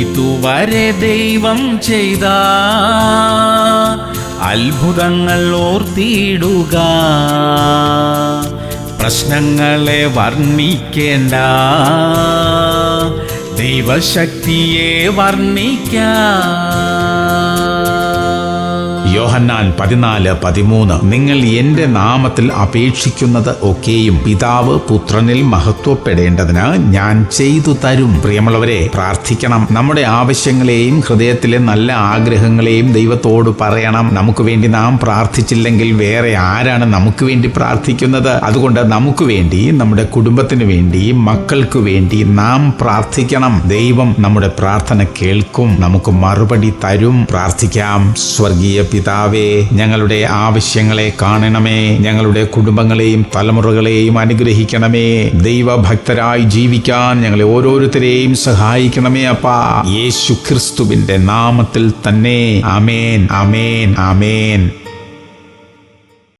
ഇതുവരെ ദൈവം ചെയ്ത അത്ഭുതങ്ങൾ ഓർത്തിടുക, പ്രശ്നങ്ങളെ വർണ്ണിക്കേണ്ട, ദൈവശക്തിയെ വർണ്ണിക്കാം. യോഹന്നാൻ 14:13 നിങ്ങൾ എന്റെ നാമത്തിൽ അപേക്ഷിക്കുന്നത് ഒക്കെയും പിതാവ് പുത്രനിൽ മഹത്വപ്പെടേണ്ടതിന് ഞാൻ ചെയ്തു തരും. പ്രിയമുള്ളവരെ, പ്രാർത്ഥിക്കണം. നമ്മുടെ ആവശ്യങ്ങളെയും ഹൃദയത്തിലെ നല്ല ആഗ്രഹങ്ങളെയും ദൈവത്തോട് പറയണം. നമുക്ക് വേണ്ടി നാം പ്രാർത്ഥിച്ചില്ലെങ്കിൽ വേറെ ആരാണ് നമുക്ക് വേണ്ടി പ്രാർത്ഥിക്കുന്നത്? അതുകൊണ്ട് നമുക്ക് വേണ്ടി, നമ്മുടെ കുടുംബത്തിന് വേണ്ടി, മക്കൾക്ക് വേണ്ടി നാം പ്രാർത്ഥിക്കണം. ദൈവം നമ്മുടെ പ്രാർത്ഥന കേൾക്കും, നമുക്ക് മറുപടി തരും. പ്രാർത്ഥിക്കാം. സ്വർഗീയ പിതാവേ, ഞങ്ങളുടെ ആവശ്യങ്ങളെ കാണണമേ, ഞങ്ങളുടെ കുടുംബങ്ങളെയും തലമുറകളെയും അനുഗ്രഹിക്കണമേ. ദൈവഭക്തരായി ജീവിക്കാൻ ഞങ്ങളെ ഓരോരുത്തരെയും സഹായിക്കണമേ അപ്പാ. യേശു ക്രിസ്തുവിന്റെ നാമത്തിൽ തന്നെ. ആമേൻ, ആമേൻ, ആമേൻ.